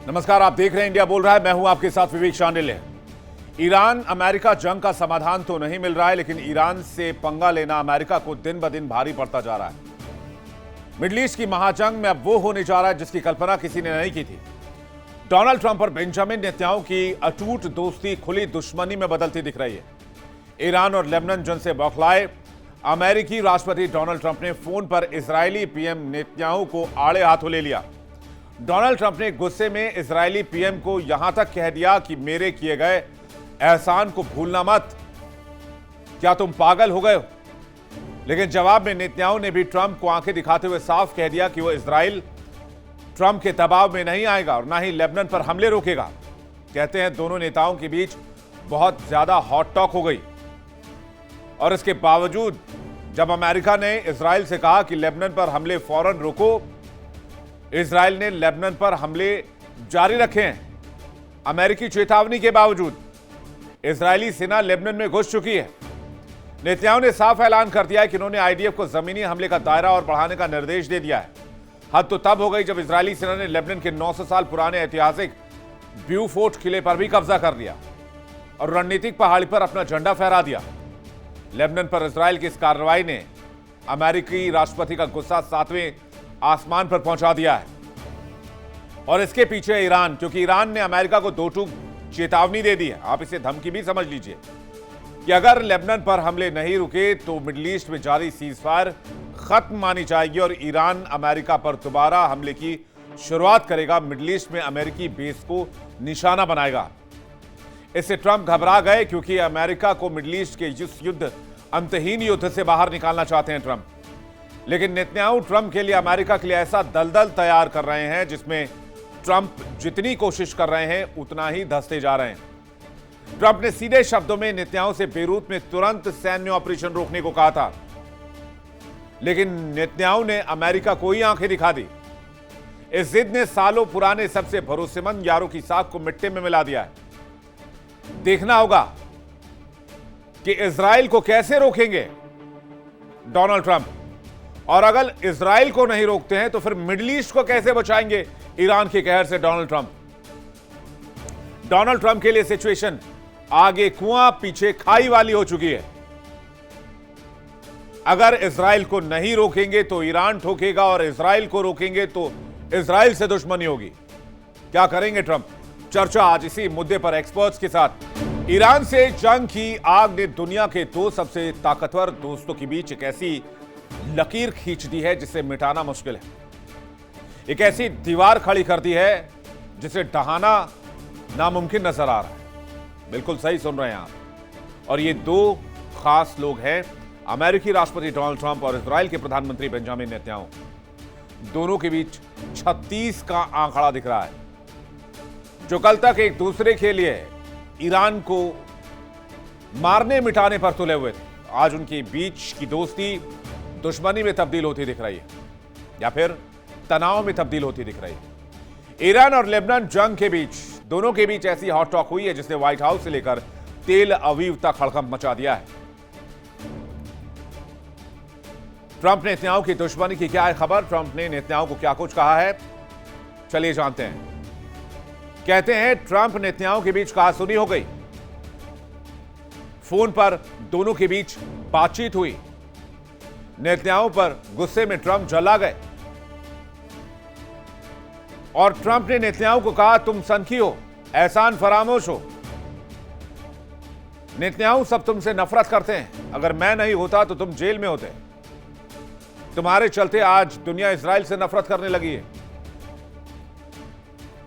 नमस्कार, आप देख रहे हैं इंडिया बोल रहा है। मैं हूं आपके साथ विवेक शांडिल्य। ईरान अमेरिका जंग का समाधान तो नहीं मिल रहा है, लेकिन ईरान से पंगा लेना अमेरिका को दिन ब दिन भारी पड़ता जा रहा है। मिडिल ईस्ट की महाजंग में अब वो होने जा रहा है जिसकी कल्पना किसी ने नहीं की थी। डोनाल्ड ट्रंप और बेंजामिन नेतन्याहू की अटूट दोस्ती खुली दुश्मनी में बदलती दिख रही है। ईरान और लेबनान जंग से बौखलाए अमेरिकी राष्ट्रपति डोनाल्ड ट्रंप ने फोन पर इजरायली पीएम नेतन्याहू को आड़े हाथों ले लिया। डोनाल्ड ट्रंप ने गुस्से में इजरायली पीएम को यहां तक कह दिया कि मेरे किए गए एहसान को भूलना मत, क्या तुम पागल हो गए हो। लेकिन जवाब में नेतन्याहू ने भी ट्रंप को आंखें दिखाते हुए साफ कह दिया कि वो इजराइल ट्रंप के दबाव में नहीं आएगा और ना ही लेबनान पर हमले रोकेगा। कहते हैं दोनों नेताओं के बीच बहुत ज्यादा हॉट टॉक हो गई और इसके बावजूद जब अमेरिका ने इजराइल से कहा कि लेबनान पर हमले फौरन रोको, इजराइल ने लेबनान पर हमले जारी रखे हैं। अमेरिकी चेतावनी के बावजूद इजरायली सेना लेबनान में घुस चुकी है। नेतन्याहू ने साफ ऐलान कर दिया है कि उन्होंने आईडीएफ को जमीनी हमले का दायरा और बढ़ाने का निर्देश दे दिया है। हद तो तब हो गई जब इजरायली सेना ने लेबनान के 900 साल पुराने ऐतिहासिक ब्यूफोर्ट किले पर भी कब्जा कर लिया और रणनीतिक पहाड़ी पर अपना झंडा फहरा दिया। लेबनान पर इजराइल की इस कार्रवाई ने अमेरिकी राष्ट्रपति का गुस्सा 7वें आसमान पर पहुंचा दिया है। और इसके पीछे ईरान, क्योंकि ईरान ने अमेरिका को दो टूक चेतावनी दे दी है। आप इसे धमकी भी समझ लीजिए कि अगर लेबनान पर हमले नहीं रुके तो मिडिल ईस्ट में जारी सीजफायर खत्म मानी जाएगी और ईरान अमेरिका पर दोबारा हमले की शुरुआत करेगा। मिडिल ईस्ट में अमेरिकी बेस को निशाना बनाएगा। इससे ट्रंप घबरा गए क्योंकि अमेरिका को मिडिल ईस्ट के इस युद्ध, अंतहीन युद्ध से बाहर निकालना चाहते हैं ट्रंप। लेकिन नेतन्याहू ट्रंप के लिए, अमेरिका के लिए ऐसा दलदल तैयार कर रहे हैं जिसमें ट्रंप जितनी कोशिश कर रहे हैं उतना ही धंसते जा रहे हैं। ट्रंप ने सीधे शब्दों में नेतन्याहू से बेरूत में तुरंत सैन्य ऑपरेशन रोकने को कहा था, लेकिन नेतन्याहू ने अमेरिका को ही आंखें दिखा दी। इस जिद ने सालों पुराने सबसे भरोसेमंद यारों की साख को मिट्टी में मिला दिया है। देखना होगा कि इजराइल को कैसे रोकेंगे डोनाल्ड ट्रंप, और अगर इजराइल को नहीं रोकते हैं तो फिर मिडिल ईस्ट को कैसे बचाएंगे ईरान के कहर से डोनाल्ड ट्रंप। डोनाल्ड ट्रंप के लिए सिचुएशन आगे कुआं पीछे खाई वाली हो चुकी है। अगर इजराइल को नहीं रोकेंगे तो ईरान ठोकेगा और इजराइल को रोकेंगे तो इजराइल से दुश्मनी होगी। क्या करेंगे ट्रंप? चर्चा आज इसी मुद्दे पर एक्सपर्ट्स के साथ। ईरान से जंग की आग ने दुनिया के दो सबसे ताकतवर दोस्तों के बीच एक ऐसी लकीर खींच दी है जिसे मिटाना मुश्किल है। एक ऐसी दीवार खड़ी कर दी है जिसे ढहाना नामुमकिन नजर आ रहा है। बिल्कुल सही सुन रहे हैं आप। और ये दो खास लोग हैं, अमेरिकी राष्ट्रपति डोनाल्ड ट्रंप और इजराइल के प्रधानमंत्री बेंजामिन नेतन्याहू। दोनों के बीच 36 का आंकड़ा दिख रहा है। जो कल तक एक दूसरे के लिए ईरान को मारने मिटाने पर तुले हुए थे, आज उनके बीच की दोस्ती दुश्मनी में तब्दील होती दिख रही है या फिर तनाव में तब्दील होती दिख रही है। ईरान और लेबनान जंग के बीच, दोनों के बीच ऐसी हॉट टॉक हुई है जिसने व्हाइट हाउस से लेकर तेल अवीव तक हड़कंप मचा दिया है। ट्रंप ने नेतन्याहू की दुश्मनी की क्या है खबर? ट्रंप ने नेतन्याहू को क्या कुछ कहा है, चलिए जानते हैं। कहते हैं ट्रंप नेतन्याहू के बीच कहासुनी हो गई। फोन पर दोनों के बीच बातचीत हुई। नेतन्याहू पर गुस्से में ट्रंप जला गए और ट्रंप ने नेतन्याहू को कहा तुम सनकी हो, एहसान फरामोश हो। नेतन्याहू सब तुमसे नफरत करते हैं, अगर मैं नहीं होता तो तुम जेल में होते। तुम्हारे चलते आज दुनिया इजराइल से नफरत करने लगी है।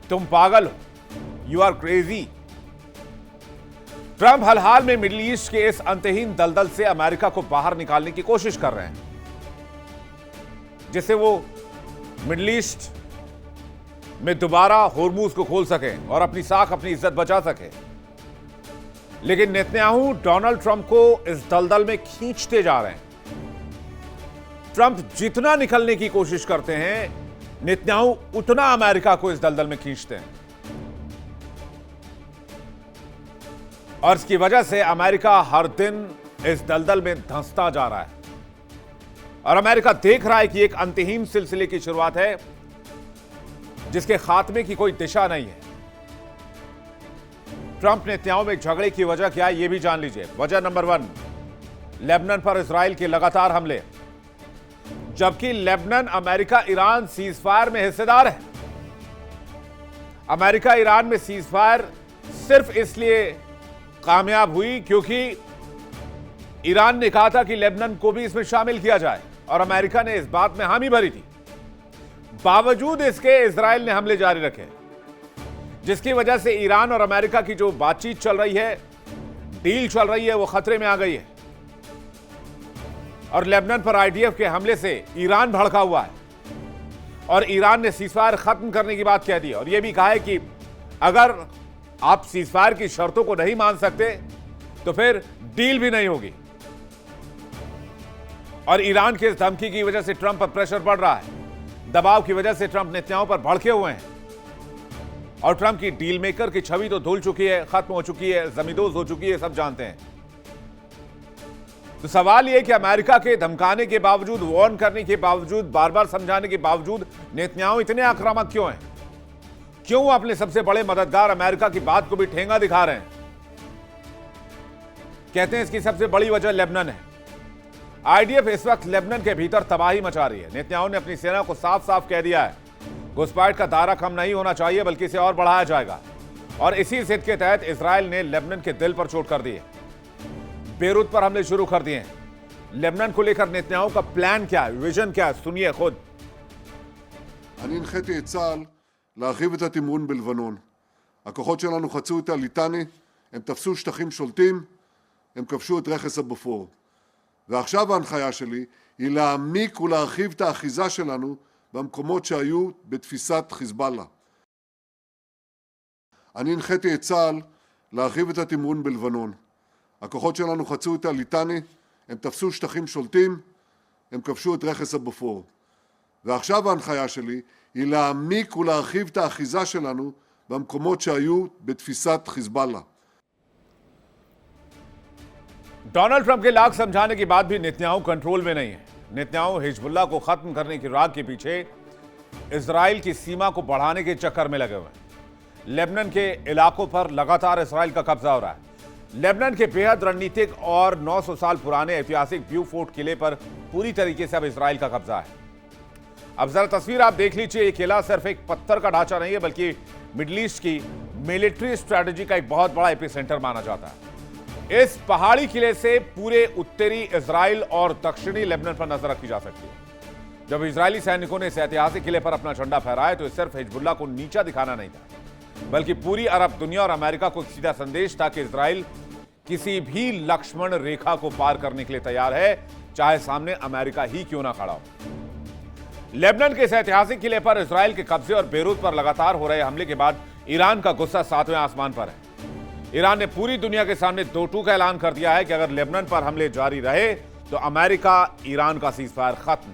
तुम पागल हो, यू आर क्रेजी। ट्रंप हाल में मिडिल ईस्ट के इस अंतहीन दलदल से अमेरिका को बाहर निकालने की कोशिश कर रहे हैं, जिससे वो मिडिल ईस्ट में दोबारा होर्मुज को खोल सके और अपनी साख, अपनी इज्जत बचा सके। लेकिन नेतन्याहू डोनाल्ड ट्रंप को इस दलदल में खींचते जा रहे हैं। ट्रंप जितना निकलने की कोशिश करते हैं, नेतन्याहू उतना अमेरिका को इस दलदल में खींचते हैं और इसकी वजह से अमेरिका हर दिन इस दलदल में धंसता जा रहा है। और अमेरिका देख रहा है कि एक अंतहीन सिलसिले की शुरुआत है जिसके खात्मे की कोई दिशा नहीं है। ट्रंप नेतन्याहू में झगड़े की वजह क्या है, यह भी जान लीजिए। वजह नंबर 1, लेबनान पर इजराइल के लगातार हमले। जबकि लेबनान अमेरिका ईरान सीजफायर में हिस्सेदार है। अमेरिका ईरान में सीजफायर सिर्फ इसलिए कामयाब हुई क्योंकि ईरान ने कहा था कि लेबनान को भी इसमें शामिल किया जाए और अमेरिका ने इस बात में हामी भरी थी। बावजूद इसके इजराइल ने हमले जारी रखे, जिसकी वजह से ईरान और अमेरिका की जो बातचीत चल रही है, डील चल रही है, वो खतरे में आ गई है। और लेबनान पर आईडीएफ के हमले से ईरान भड़का हुआ है और ईरान ने सीजफायर खत्म करने की बात कह दी और यह भी कहा है कि अगर आप सीजफायर की शर्तों को नहीं मान सकते तो फिर डील भी नहीं होगी। और ईरान की इस धमकी की वजह से ट्रंप पर प्रेशर बढ़ रहा है। दबाव की वजह से ट्रंप नेतन्याहू पर भड़के हुए हैं और ट्रंप की डील मेकर की छवि तो धुल चुकी है, खत्म हो चुकी है, जमींदोज हो चुकी है, सब जानते हैं। तो सवाल यह कि अमेरिका के धमकाने के बावजूद, वार्न करने के बावजूद, बार बार समझाने के बावजूद नेतन्याहू इतने आक्रामक क्यों हैं? क्यों अपने सबसे बड़े मददगार अमेरिका की बात को भी ठेंगा दिखा रहे हैं? कहते हैं इसकी सबसे बड़ी वजह लेबनान है। आईडीएफ इस वक्त लेबनान के भीतर तबाही मचा रही है। नेतन्याहू ने अपनी सेना को साफ साफ कह दिया है, घुसपैठ का दायरा कम नहीं होना चाहिए बल्कि इसे और बढ़ाया जाएगा। और इसी जिद के तहत इजराइल ने लेबनान के दिल पर चोट कर दी है। बेरूत पर हमले शुरू कर दिए हैं। लेबनान को लेकर नेतन्याहू का प्लान क्या है, विजन क्या है, सुनिए खुद। אני הנחיתי את צה"ל להרחיב את התמרון בלבנון. הכוחות שלנו חצו את הליטני, הם תפסו שטחים שולטים, הם כבשו את רכס הבופור. ועכשיו ההנחיה שלי היא להעמיק ולהרחיב את האחיזה שלנו במקומות שהיו בתפיסת חיזבאללה. אני הנחיתי את צה"ל להרחיב את התמרון בלבנון. הכוחות שלנו חצו את הליטני, הם תפסו שטחים שולטים, הם כבשו את רכס הבופור. ועכשיו ההנחיה שלי היא להעמיק ולהרחיב את האחיזה שלנו במקומות שהיו בתפיסת חיזבאללה. डोनाल्ड ट्रंप के लाख समझाने के बाद भी नेतन्याहू कंट्रोल में नहीं है। नेतन्याहू हिजबुल्लाह को खत्म करने की राग के पीछे इजराइल की सीमा को बढ़ाने के चक्कर में लगे हुए हैं। लेबनान के इलाकों पर लगातार इजराइल का कब्जा हो रहा है। लेबनान के बेहद रणनीतिक और 900 साल पुराने ऐतिहासिक ब्यूफोर्ट किले पर पूरी तरीके से अब इजराइल का कब्जा है। अब जरा तस्वीर आप देख लीजिए। ये किला सिर्फ एक पत्थर का ढांचा नहीं है बल्कि मिडिल ईस्ट की मिलिट्री स्ट्रैटेजी का एक बहुत बड़ा एपिसेंटर माना जाता है। इस पहाड़ी किले से पूरे उत्तरी इजराइल और दक्षिणी लेबनान पर नजर रखी जा सकती है। जब इजरायली सैनिकों ने इस ऐतिहासिक किले पर अपना झंडा फहराया तो सिर्फ हिजबुल्लाह को नीचा दिखाना नहीं था बल्कि पूरी अरब दुनिया और अमेरिका को एक सीधा संदेश था कि इजराइल किसी भी लक्ष्मण रेखा को पार करने के लिए तैयार है, चाहे सामने अमेरिका ही क्यों ना खड़ा हो। लेबनान के इस ऐतिहासिक किले पर इजराइल के कब्जे और बेरूत पर लगातार हो रहे हमले के बाद ईरान का गुस्सा 7वें आसमान पर है। ईरान ने पूरी दुनिया के सामने दो टूक का ऐलान कर दिया है कि अगर लेबनान पर हमले जारी रहे तो अमेरिका ईरान का सीजफायर खत्म।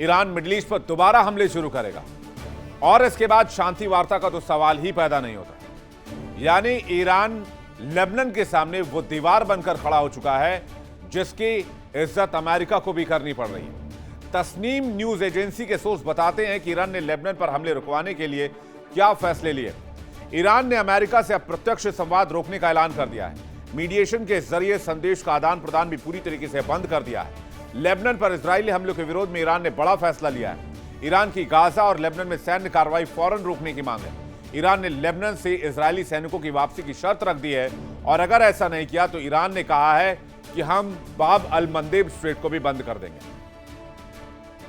ईरान मिडिल ईस्ट पर दोबारा हमले शुरू करेगा और इसके बाद शांति वार्ता का तो सवाल ही पैदा नहीं होता। यानी ईरान लेबनान के सामने वो दीवार बनकर खड़ा हो चुका है जिसकी इज्जत अमेरिका को भी करनी पड़ रही है। तस्नीम न्यूज एजेंसी के सोर्स बताते हैं कि ईरान ने लेबनान पर हमले रुकवाने के लिए क्या फैसले लिए। ईरान ने अमेरिका से अप्रत्यक्ष संवाद रोकने का ऐलान कर दिया है। मीडिएशन के जरिए संदेश का आदान प्रदान भी पूरी तरीके से बंद कर दिया है। लेबनान पर इजरायली हमलों के विरोध में ईरान ने बड़ा फैसला लिया है। ईरान की गाजा और लेबनान में सैन्य कार्रवाई फौरन रोकने की मांग है। ईरान ने लेबनान से इजरायली सैनिकों की वापसी की शर्त रख दी है और अगर ऐसा नहीं किया तो ईरान ने कहा है कि हम बाब अल मंदेब स्ट्रेट को भी बंद कर देंगे,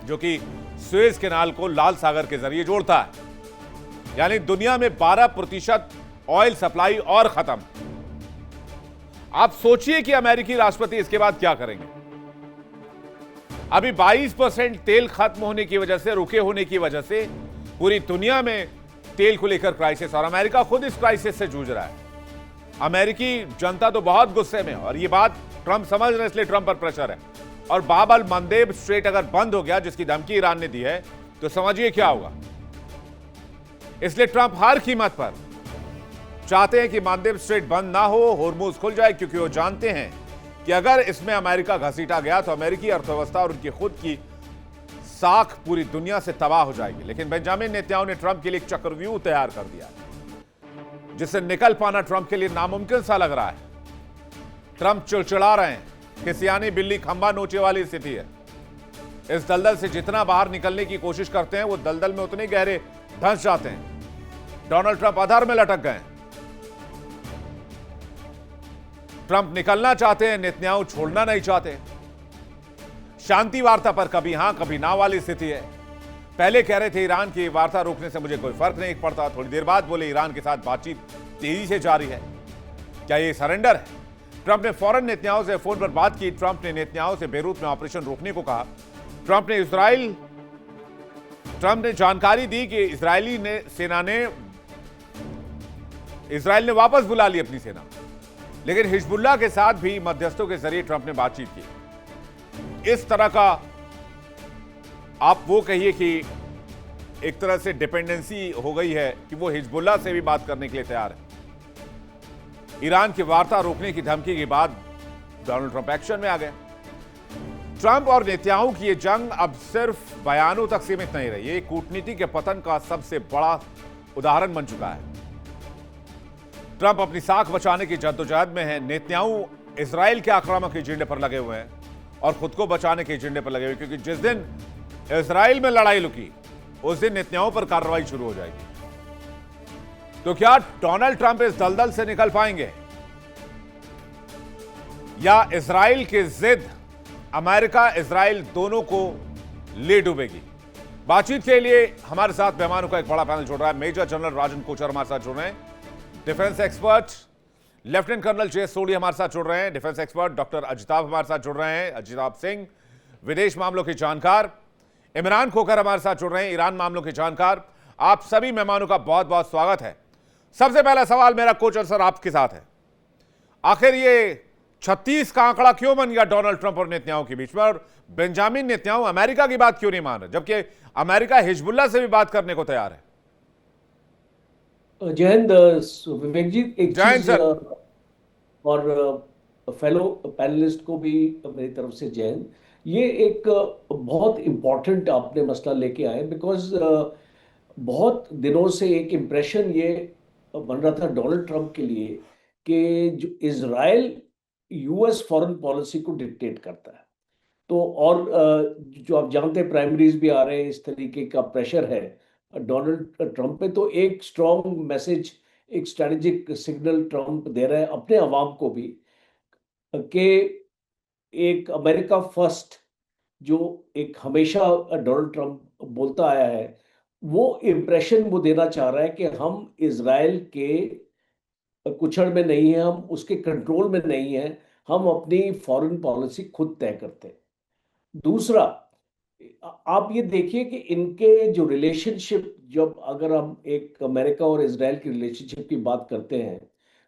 जो कि सुएज कैनाल को लाल सागर के जरिए जोड़ता है। यानी दुनिया में 12% ऑयल सप्लाई और खत्म। आप सोचिए कि अमेरिकी राष्ट्रपति इसके बाद क्या करेंगे। अभी 22% तेल खत्म होने की वजह से, रुके होने की वजह से पूरी दुनिया में तेल को लेकर क्राइसिस और अमेरिका खुद इस क्राइसिस से जूझ रहा है। अमेरिकी जनता तो बहुत गुस्से में और यह बात ट्रंप समझ रहे हैं, इसलिए ट्रंप पर प्रेशर है। और बाब अल मंदेब स्ट्रेट अगर बंद हो गया, जिसकी धमकी ईरान ने दी है, तो समझिए क्या होगा। इसलिए ट्रंप हर कीमत पर चाहते हैं कि मंदेब स्ट्रेट बंद ना हो, होर्मुज खुल जाए, क्योंकि वो जानते हैं कि अगर इसमें अमेरिका घसीटा गया तो अमेरिकी अर्थव्यवस्था और उनकी खुद की साख पूरी दुनिया से तबाह हो जाएगी। लेकिन बेंजामिन नेतन्याहू ने ट्रंप के लिए एक चक्रव्यूह तैयार कर दिया है, जिससे निकल पाना ट्रंप के लिए नामुमकिन सा लग रहा है। ट्रंप चिड़चिड़ा रहे हैं कि सियानी बिल्ली खंबा नोचे वाली स्थिति है। इस दलदल से जितना बाहर निकलने की कोशिश करते हैं, वो दलदल में उतने गहरे धंस जाते हैं। डोनाल्ड ट्रंप अधर में लटक गए। ट्रंप निकलना चाहते हैं, नेतन्याहू छोड़ना नहीं चाहते। शांति वार्ता पर कभी हां कभी ना वाली स्थिति है। पहले कह रहे थे ईरान की वार्ता रोकने से मुझे कोई फर्क नहीं पड़ता, थोड़ी देर बाद बोले ईरान के साथ बातचीत तेजी से जारी है। क्या ये सरेंडर है? ट्रंप ने फौरन नेतन्याहू से फोन पर बात की। ट्रंप ने नेतन्याहू से बेरूत में ऑपरेशन रोकने को कहा। ट्रंप ने जानकारी दी कि इजराइल ने वापस बुला ली अपनी सेना, लेकिन हिजबुल्लाह के साथ भी मध्यस्थों के जरिए ट्रंप ने बातचीत की। इस तरह का आप वो कहिए कि एक तरह से डिपेंडेंसी हो गई है कि वो हिजबुल्लाह से भी बात करने के लिए तैयार है। ईरान की वार्ता रोकने की धमकी के बाद डोनाल्ड ट्रंप एक्शन में आ गए। ट्रंप और नेतन्याहू की ये जंग अब सिर्फ बयानों तक सीमित नहीं रही, ये कूटनीति के पतन का सबसे बड़ा उदाहरण बन चुका है। ट्रंप अपनी साख बचाने की जद्दोजहद में है, नेतन्याहू इजराइल के आक्रामक एजेंडे पर लगे हुए हैं और खुद को बचाने के एजेंडे पर लगे हुए, क्योंकि जिस दिन इजराइल में लड़ाई लुकी उस दिन नेतन्याहू पर कार्रवाई शुरू हो जाएगी। तो क्या डोनाल्ड ट्रंप इस दलदल से निकल पाएंगे, या इजराइल की जिद अमेरिका इजराइल दोनों को ले डूबेगी? बातचीत के लिए हमारे साथ मेहमानों का एक बड़ा पैनल जुड़ रहा है। मेजर जनरल राजन कोचर हमारे साथ जुड़ रहे हैं, defence expert lieutenant colonel J Sodhi हमारे साथ जुड़ रहे हैं, डिफेंस एक्सपर्ट डॉक्टर अजिताभ हमारे साथ जुड़ रहे हैं, अजिताभ सिंह विदेश मामलों के जानकार, इमरान खोखर हमारे साथ जुड़ रहे हैं, ईरान मामलों के जानकार। आप सभी मेहमानों का बहुत बहुत स्वागत है। सबसे पहला सवाल मेरा कोचर सर आपके साथ है, आखिर ये 36 का आंकड़ा क्यों बन गया डोनाल्ड ट्रंप और नेतन्याहू के बीच में, और बेंजामिन नेतन्याहू अमेरिका की बात क्यों नहीं मान रहे, जबकि अमेरिका हिजबुल्लाह से भी बात करने को तैयार है? जय हिंद विवेक जी, एक चीज और फेलो पैनलिस्ट को भी मेरी तरफ से जय हिंद। ये एक बहुत इम्पोर्टेंट आपने मसला लेके आए, बिकॉज बहुत दिनों से एक इम्प्रेशन ये बन रहा था डोनाल्ड ट्रंप के लिए कि जो इजराइल यूएस फॉरेन पॉलिसी को डिक्टेट करता है। तो और जो आप जानते हैं प्राइमरीज भी आ रहे हैं, इस तरीके का प्रेशर है डोनाल्ड ट्रंप पे। तो एक स्ट्रॉन्ग मैसेज, एक स्ट्रेटेजिक सिग्नल ट्रंप दे रहा है अपने अवाम को भी कि एक अमेरिका फर्स्ट जो एक हमेशा डोनाल्ड ट्रंप बोलता आया है, वो इम्प्रेशन वो देना चाह रहा है कि हम इजराइल के कुचड़ में नहीं है, हम उसके कंट्रोल में नहीं है, हम अपनी फॉरेन पॉलिसी खुद तय करते हैं। दूसरा, आप ये देखिए कि इनके जो रिलेशनशिप, जब अगर हम एक अमेरिका और इजराइल की रिलेशनशिप की बात करते हैं,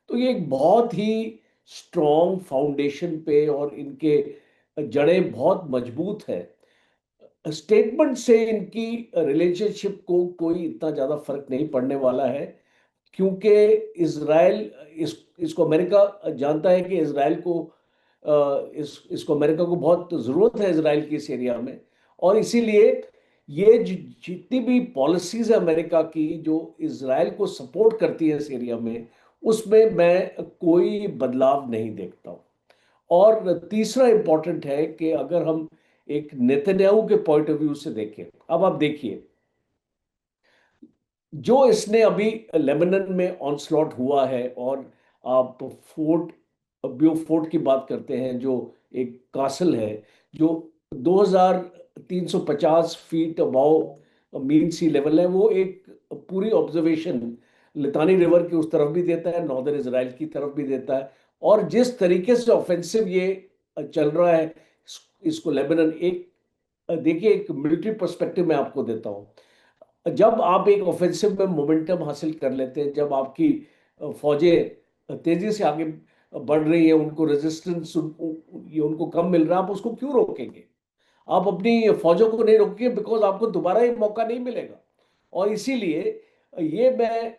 तो ये एक बहुत ही स्ट्रॉन्ग फाउंडेशन पे और इनके जड़ें बहुत मजबूत है। स्टेटमेंट से इनकी रिलेशनशिप को कोई इतना ज़्यादा फर्क नहीं पड़ने वाला है, क्योंकि इजराइल इसको अमेरिका जानता है कि इजराइल को इसको अमेरिका को बहुत ज़रूरत है इजराइल की इस एरिया में। और इसीलिए ये जितनी भी पॉलिसीज है अमेरिका की जो इजराइल को सपोर्ट करती है इस एरिया में, उसमें मैं कोई बदलाव नहीं देखता हूँ। और तीसरा इंपॉर्टेंट है कि अगर हम एक नेतन्याहू के पॉइंट ऑफ व्यू से देखें, अब आप देखिए जो इसने अभी लेबनान में ऑनस्लॉट हुआ है, और आप फोर्ट की बात करते हैं जो एक कासल है जो 2350 फीट अबाव मीन सी लेवल है, वो एक पूरी ऑब्जर्वेशन लितानी रिवर की उस तरफ भी देता है, नॉर्दर्न इजराइल की तरफ भी देता है। और जिस तरीके से ऑफेंसिव ये चल रहा है इसको लेबनान, एक देखिए एक मिलिट्री पर्सपेक्टिव में आपको देता हूं, जब आप एक ऑफेंसिव में मोमेंटम हासिल कर लेते हैं, जब आपकी फौजें तेजी से आगे बढ़ रही है, उनको रेजिस्टेंस उनको कम मिल रहा है, आप उसको क्यों रोकेंगे? आप अपनी फौजों को नहीं रोकेंगे, बिकॉज आपको दोबारा ये मौका नहीं मिलेगा। और इसीलिए ये मैं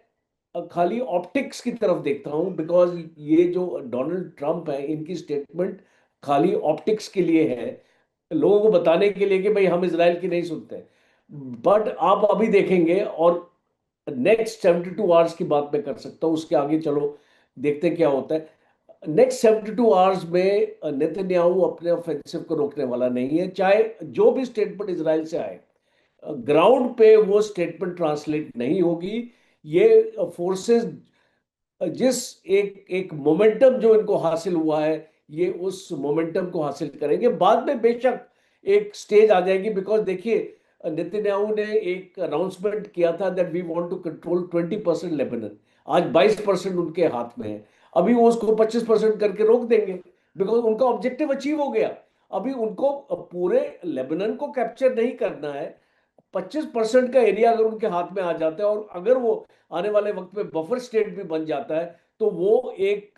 खाली ऑप्टिक्स की तरफ देखता हूं, बिकॉज ये जो डोनाल्ड ट्रंप है इनकी स्टेटमेंट खाली ऑप्टिक्स के लिए है। लोगों को बताने के लिए कि भाई हम इजराइल की नहीं सुनते। बट आप अभी देखेंगे, और नेक्स्ट 72 आवर्स की बात मैं कर सकता हूं, उसके आगे चलो देखते हैं क्या होता है। नेक्स्ट 72 आवर्स में नेतन्याहू अपने ऑफेंसिव को रोकने वाला नहीं है, चाहे जो भी स्टेटमेंट इजराइल से आए, ग्राउंड पे वो स्टेटमेंट ट्रांसलेट नहीं होगी। ये फोर्सेस जिस एक एक मोमेंटम जो इनको हासिल हुआ है, ये उस मोमेंटम को हासिल करेंगे। बाद में बेशक एक स्टेज आ जाएगी, बिकॉज देखिए नेतन्याहू ने एक अनाउंसमेंट किया था that we want to control 20% Lebanon. आज 22% उनके हाथ में है, अभी वो उसको 25% करके रोक देंगे, बिकॉज उनका ऑब्जेक्टिव अचीव हो गया। अभी उनको पूरे लेबनान को कैप्चर नहीं करना है, 25% का एरिया अगर उनके हाथ में आ जाता है, और अगर वो आने वाले वक्त में बफर स्टेट भी बन जाता है, तो वो एक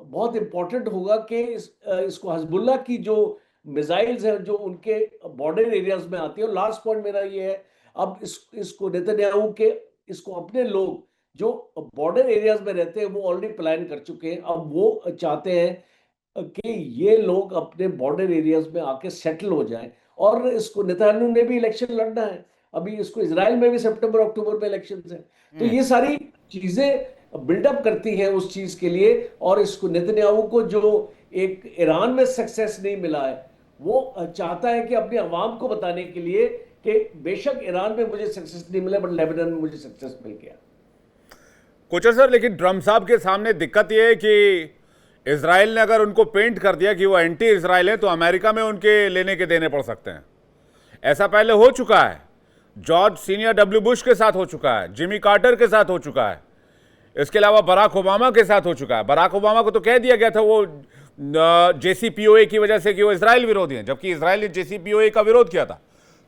बहुत इंपॉर्टेंट होगा कि इसको हिजबुल्लाह की जो मिसाइल्स हैं जो उनके बॉर्डर एरियाज में आती है। और लास्ट पॉइंट मेरा ये है, अब इसको नेतन्याहू के इसको अपने लोग जो बॉर्डर एरियाज में रहते हैं वो ऑलरेडी प्लान कर चुके हैं। अब वो चाहते हैं कि ये लोग अपने बॉर्डर एरियाज में आके सेटल हो जाएं, और इसको नेतन्याहू ने भी इलेक्शन लड़ना है, अभी इसको इजराइल में भी सितंबर अक्टूबर में इलेक्शन है। तो ये सारी चीजें बिल्डअप करती हैं उस चीज के लिए। और इसको नेतन्याहू को जो एक ईरान में सक्सेस नहीं मिला है, वो चाहता है कि अपने अवाम को बताने के लिए कि बेशक ईरान में मुझे सक्सेस नहीं मिला, बट लेबनान में मुझे सक्सेस मिल गया। कोचर सर, लेकिन ट्रम्प साहब के सामने दिक्कत यह है कि इजराइल ने अगर उनको पेंट कर दिया कि वो एंटी इजराइल है, तो अमेरिका में उनके लेने के देने पड़ सकते हैं। ऐसा पहले हो चुका है, जॉर्ज सीनियर डब्ल्यू बुश के साथ हो चुका है, जिमी कार्टर के साथ हो चुका है, इसके अलावा बराक ओबामा के साथ हो चुका है। बराक ओबामा को तो कह दिया गया था वो जेसीपीओए की वजह से कि वो इजराइल विरोधी हैं, जबकि इजराइल ने जेसीपीओए का विरोध किया था।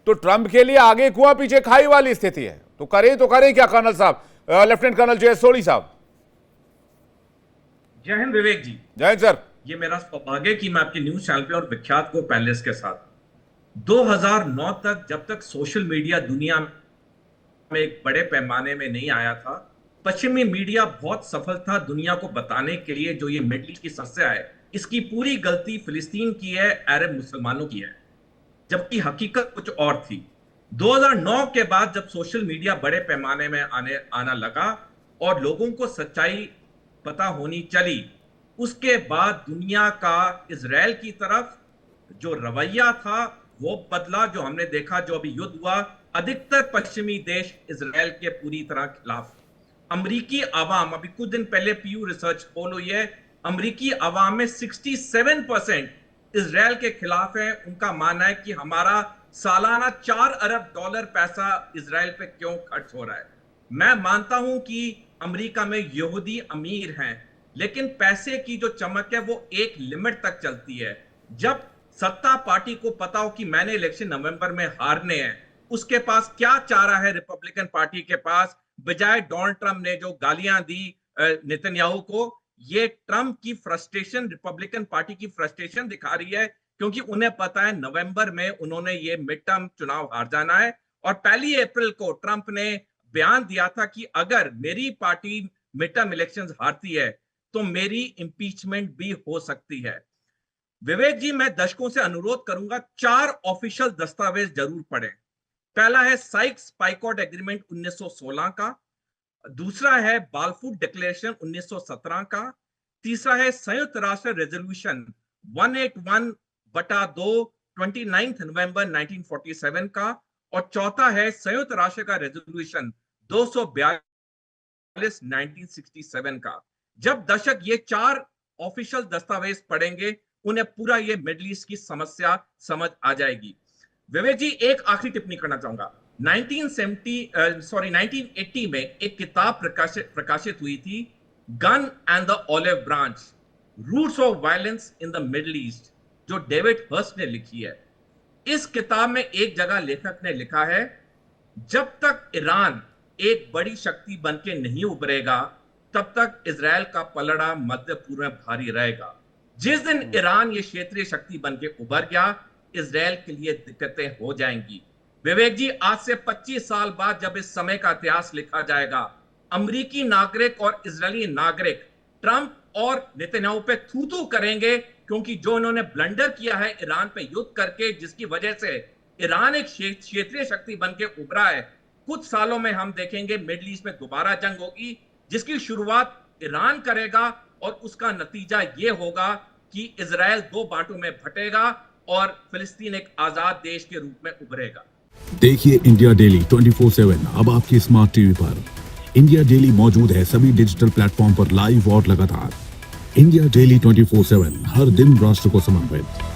तो ट्रंप के लिए आगे कुआं पीछे खाई वाली स्थिति है। तो करें क्या कर्नल साहब, लेफ्टिनेंट कर्नल जय सोढ़ी साहब? जय हिंद विवेक जी। जय हिंद सर। ये मेरा सौभाग्य कि मैं आपके न्यूज चैनल पे और विख्यात को पैलेस के साथ 2009 तक, जब तक सोशल मीडिया दुनिया में एक बड़े पैमाने में नहीं आया था, पश्चिमी मीडिया बहुत सफल था दुनिया को बताने के लिए जो ये मिडिल ईस्ट की समस्या है, इसकी पूरी गलती फिलिस्तीन की है, अरब मुसलमानों की है, जबकि हकीकत कुछ और थी। 2009 के बाद जब सोशल मीडिया बड़े पैमाने में आना लगा और लोगों को सच्चाई पता होनी चली, उसके बाद दुनिया का इजराइल की तरफ जो रवैया था वो बदला। जो हमने देखा, जो अभी युद्ध हुआ, अधिकतर पश्चिमी देश इजराइल के पूरी तरह खिलाफ। अमेरिकी आवाम, अभी कुछ दिन पहले पीयू रिसर्च पोल हुई है, अमेरिकी आवाम में 67% इजराइल के खिलाफ है। उनका मानना है कि हमारा सालाना $4 अरब पैसा इजराइल पे क्यों खर्च हो रहा है। मैं मानता हूं कि अमेरिका में यहूदी अमीर हैं, लेकिन पैसे की जो चमक है वो एक लिमिट तक चलती है। जब सत्ता पार्टी को पता हो कि मैंने इलेक्शन नवंबर में हारने हैं, उसके पास क्या चारा है रिपब्लिकन पार्टी के पास, बजाय डोनाल्ड ट्रंप ने जो गालियां दी नेतन्याहू को, ये ट्रंप की फ्रस्ट्रेशन, रिपब्लिकन पार्टी की फ्रस्ट्रेशन दिखा रही है, क्योंकि उन्हें पता है नवंबर में उन्होंने ये मिड टर्म चुनाव हार जाना है। और 1 अप्रैल को ट्रंप ने बयान दिया था कि अगर मेरी पार्टी मिड टर्म इलेक्शंस हारती है तो मेरी इंपीचमेंट भी हो सकती है। विवेक जी, मैं दर्शकों से अनुरोध करूंगा 4 ऑफिशियल दस्तावेज जरूर पढ़ें। पहला है साइक्स पाइकॉट एग्रीमेंट 1916 का, दूसरा है बालफूर डिक्लेरेशन 1917 का, तीसरा है संयुक्त राष्ट्र रेजोल्यूशन 181/2 29 नवंबर 1947 का, और चौथा है संयुक्त राष्ट्र का रेजोल्यूशन 242 1967 का। जब दर्शक ये 4 ऑफिशियल दस्तावेज पढ़ेंगे, उन्हें पूरा ये मिडिल ईस्ट की समस्या समझ आ जाएगी। विवेक जी, एक आखिरी टिप्पणी करना चाहूंगा। 1980 में एक किताब प्रकाशित हुई थी, Gun and the Olive Branch, Roots of Violence in the Middle East, जो डेविड हर्स्ट ने लिखी है। इस किताब में एक जगह लेखक ने लिखा है, जब तक ईरान एक बड़ी शक्ति बनके नहीं उभरेगा, तब तक इजराइल का पलड़ा मध्य पूर्व में भारी रहेगा। जिस दिन ईरान ये क्षेत्रीय शक्ति बनके उभर गया, इजराइल के लिए दिक्कतें हो जाएंगी। विवेक जी, आज से 25 साल बाद जब इस समय का इतिहास लिखा जाएगा, अमेरिकी नागरिक और इजरायली नागरिक ट्रंप और नेतन्याहू पे थू थू करेंगे क्योंकि जो इन्होंने ब्लंडर किया है ईरान पे युद्ध करके, जिसकी वजह से ईरान एक क्षेत्रीय शक्ति बन के उभरा है, कुछ सालों में हम देखेंगे मिडिल ईस्ट में दोबारा जंग होगी, जिसकी शुरुआत ईरान करेगा और उसका नतीजा यह होगा कि इजराइल दो बांटों में फटेगा और फिलिस्तीन एक आजाद देश के रूप में उभरेगा। देखिए इंडिया डेली 24/7 अब आपकी स्मार्ट टीवी पर। इंडिया डेली मौजूद है सभी डिजिटल प्लेटफॉर्म पर लाइव और लगातार। इंडिया डेली 24/7 हर दिन राष्ट्र को समर्पित।